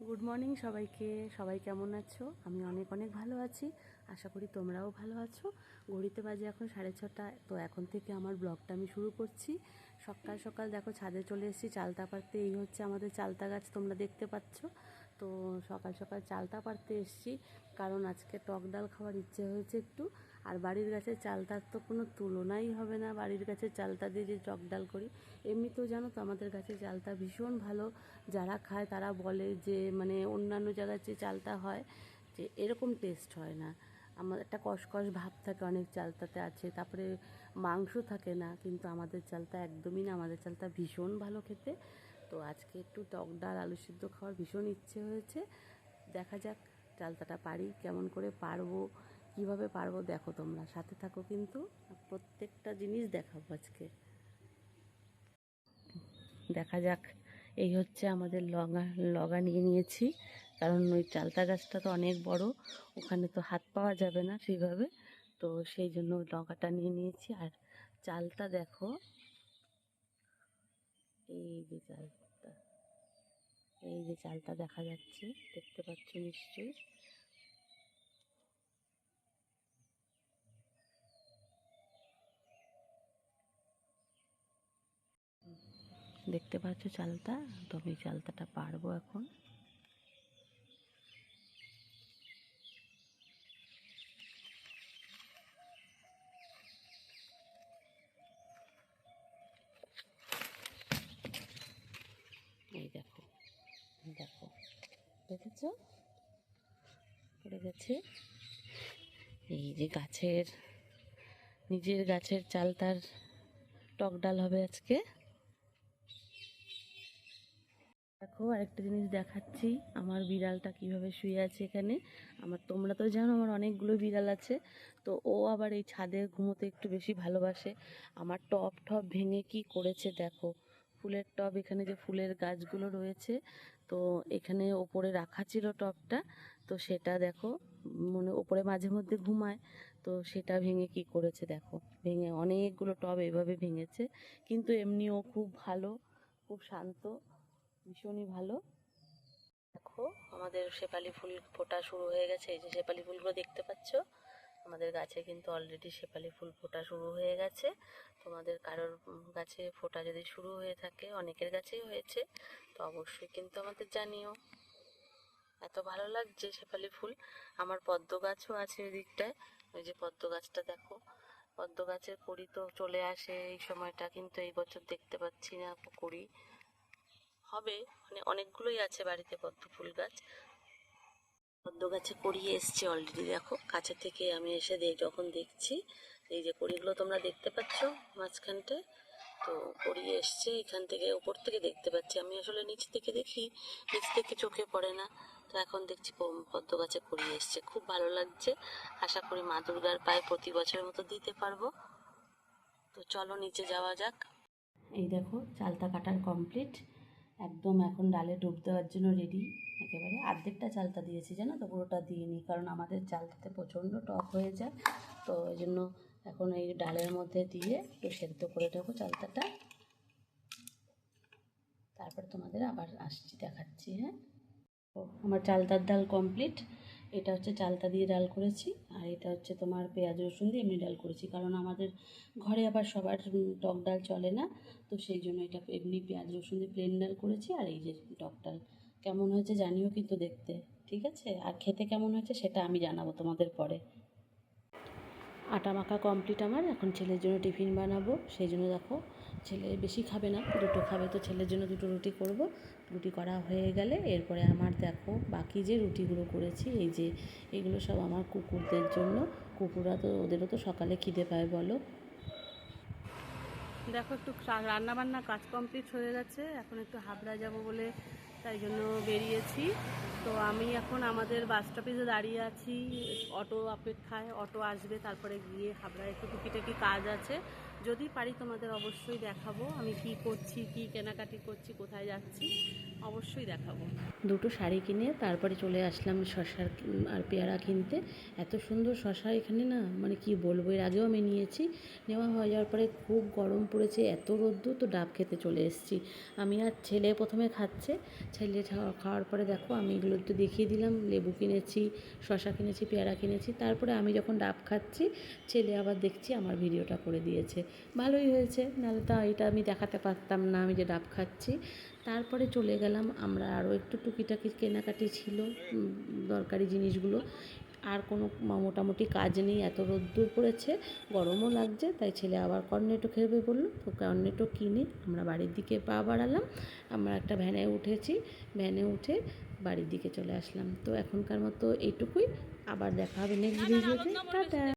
Good morning সবাইকে। সবাই কেমন আছো? আমি অনেক অনেক ভালো আছি। আশা করি তোমরাও ভালো আছো। ঘড়িতে বাজে এখন 6:30। তো এখন থেকে আমার ব্লগটা আমি শুরু করছি। সকাল সকাল দেখো ছাদে চলে এসেছি চালতা পাড়তে। এই হচ্ছে আমাদের চালতা গাছ, তোমরা দেখতে পাচ্ছ। তো সকাল সকাল চালতা পাড়তে এসেছি কারণ আজকে টক ডাল খাওয়ার ইচ্ছে হয়েছে একটু। আর বাড়ির গাছের চালতার তো কোনো তুলনাই হবে না। বাড়ির গাছের চালতা দিয়ে যে টক ডাল করি, এমনিতেও জানো তো আমাদের গাছের চালতা ভীষণ ভালো। যারা খায় তারা বলে যে মানে অন্যান্য জায়গায় যে চালতা হয় যে এরকম টেস্ট হয় না। আমার একটা কষকষ ভাব থাকে অনেক চালতাতে আছে, তারপরে মাংস থাকে না, কিন্তু আমাদের চালতা একদমই না। আমাদের চালতা ভীষণ ভালো খেতে। তো আজকে একটু টক ডাল আলু সিদ্ধ খাওয়ার ভীষণ ইচ্ছে হয়েছে। দেখা যাক চালতাটা পারি, কেমন করে পারবো, কিভাবে পারবো দেখো তোমরা সাথে থাকো, কিন্তু প্রত্যেকটা জিনিস দেখাবো আজকে। দেখা যাক। এই হচ্ছে আমাদের লগা লগা নিয়ে নিয়েছি, কারণ ওই চালতা গাছটা তো অনেক বড়, ওখানে তো হাত পাওয়া যাবে না সেইভাবে। তো সেই জন্য লগাটা নিয়ে নিয়েছি। আর চালটা দেখো, এই যে চালটা, এই যে চালটা দেখা যাচ্ছে, দেখতে পাচ্ছ নিশ্চয়ই। দেখতে পাচ্ছ চালটা, তো আমি চালতাটা পারবো এখন। এই দেখো, দেখো, দেখেছ পড়ে গেছে। এই যে গাছের, নিজের গাছের চালতার টক ডাল হবে আজকে। দেখো আরেকটা জিনিস দেখাচ্ছি, আমার বিড়ালটা কিভাবে শুয়ে আছে এখানে। তোমরা তো জানো আমার অনেকগুলো বিড়াল আছে। তো ও আবার এই ছাদে ঘুমোতে একটু বেশি ভালোবাসে। আমার টব টব ভেঙে কি করেছে দেখো। ফুলের টব, এখানে যে ফুলের গাছগুলো রয়েছে, তো এখানে ওপরে রাখা ছিল টবটা। তো সেটা দেখো, মানে ওপরে মাঝে মধ্যে ঘুমায়, তো সেটা ভেঙে কি করেছে দেখো। ভেঙে অনেকগুলো টব এভাবে ভেঙেছে। কিন্তু এমনিও খুব ভালো, খুব শান্ত, ভীষণই ভালো। দেখো আমাদের শেফালি ফুল ফোটা শুরু হয়ে গেছে। এই যে শেফালি ফুলগুলো দেখতে পাচ্ছ, আমাদের গাছে কিন্তু অলরেডি শেফালি ফুল ফোটা শুরু হয়ে গেছে। তোমাদের কারোর গাছে ফোটা যদি শুরু হয়ে থাকে, অনেকের গাছেই হয়েছে, তো অবশ্যই কিন্তু আমাদের জানিও। এত ভালো লাগছে শেফালি ফুল। আমার পদ্ম গাছও আছে এদিকটায়, ওই যে পদ্ম গাছটা দেখো। পদ্ম গাছের কড়ি তো চলে আসে এই সময়টা, কিন্তু এই বছর দেখতে পাচ্ছি না কড়ি হবে। মানে অনেকগুলোই আছে বাড়িতে পদ্ম ফুল গাছ। পদ্ম গাছে কড়িয়ে এসছে অলরেডি, দেখো কাছে থেকে আমি এসে যখন দেখছি, এই যে কড়িগুলো তোমরা দেখতে পাচ্ছ মাঝখানটায়, তো কড়িয়ে এসছে এখান থেকে, উপর থেকে দেখতে পাচ্ছি আমি, আসলে নিচ থেকে দেখি, নিচ থেকে চোখে পড়ে না। তো এখন দেখছি পদ্ম গাছে কড়িয়ে এসছে, খুব ভালো লাগছে। আশা করি মা দুর্গার পায়ে প্রতি বছরের মতো দিতে পারবো। তো চলো নিচে যাওয়া যাক। এই দেখো চালতা কাটার কমপ্লিট, একদম এখন ডালে ডুব দেওয়ার জন্য রেডি। একেবারে অর্ধেকটা চালতা দিয়েছি, জানো তো, পুরোটা দিইনি, কারণ আমাদের চালতাতে প্রচণ্ড টক হয়ে যায়। তো এই জন্য এখন এই ডালের মধ্যে দিয়ে একটু সেদ্ধ করে দেবো চালতাটা। তারপর তোমাদের আবার আসছি, দেখাচ্ছি। হ্যাঁ, আমার চালতার ডাল কমপ্লিট। এটা হচ্ছে চালতা দিয়ে ডাল করেছি, আর এটা হচ্ছে তোমার পেঁয়াজ রসুন দিয়ে এমনি ডাল করেছি, কারণ আমাদের ঘরে আবার সবার টক ডাল চলে না। তো সেই জন্য এটা এমনি পেঁয়াজ রসুন দিয়ে প্লেন ডাল করেছি। আর এই যে টক ডাল কেমন হয়েছে জানিও কিন্তু দেখতে, ঠিক আছে? আর খেতে কেমন হয়েছে সেটা আমি জানাবো তোমাদের পরে। আটা মাখা কমপ্লিট আমার, এখন ছেলের জন্য টিফিন বানাবো। সেই জন্য দেখো, ছেলে বেশি খাবে না, দুটো খাবে, তো ছেলের জন্য দুটো রুটি করব। রুটি করা হয়ে গেলে এরপরে আমার দেখো বাকি যে রুটিগুলো করেছি, এই যে এগুলো সব আমার কুকুরদের জন্য। কুকুররা তো, ওদেরও তো সকালে খিদে পায় বলো। দেখো একটু রান্না বান্না কাজ কমপ্লিট হয়ে গেছে, এখন একটু হাবড়া যাব বলে তাই জন্য বেরিয়েছি। তো আমি এখন আমাদের বাস স্টপেজে দাঁড়িয়ে আছি, অটো অপেক্ষায়। অটো আসবে, তারপরে গিয়ে হাবড়ায় একটু টুকিটাকি কাজ আছে। যদি পারি তোমাদের অবশ্যই দেখাবো আমি কি করছি, কি কেনাকাটি করছি, কোথায় যাচ্ছি। অবশ্যই দেখাবো। দুটো শাড়ি কিনে তারপরে চলে আসলাম শশা আর পেয়ারা কিনতে। এত সুন্দর শশা এখানে না, মানে কি বলবো, এর আগেও আমি নিয়েছি। নেওয়া হয়ে যাওয়ার পরে খুব গরম পড়েছে, এত রোদ্দুর, তো ডাব খেতে চলে এসেছি। আমি আর ছেলে প্রথমে খাচ্ছে, ছেলে খাওয়ার পরে দেখো আমি এগুলো একটু দেখিয়ে দিলাম। লেবু কিনেছি, শশা কিনেছি, পেয়ারা কিনেছি। তারপরে আমি যখন ডাব খাচ্ছি, ছেলে আবার দেখছি আমার ভিডিওটা করে দিয়েছে। ভালোই হয়েছে, নাহলে তো এটা আমি দেখাতে পারতাম না আমি যে ডাব খাচ্ছি। তারপরে চলে গেলাম আমরা, আরও একটু টুকিটাকি কেনাকাটি ছিল, দরকারি জিনিসগুলো। আর কোনো মোটামুটি কাজ নেই, এত রোদ্দুর পড়েছে, গরমও লাগছে, তাই ছেলে আবার কর্নেটো খেবে বললো, তো কর্নেটো কিনে আমরা বাড়ির দিকে পা বাড়ালাম। আমরা একটা ভ্যানে উঠেছি, ভ্যানে উঠে বাড়ির দিকে চলে আসলাম। তো এখনকার মতো এইটুকুই, আবার দেখা হবে নেক্সট ভিডিওতে। টাটা।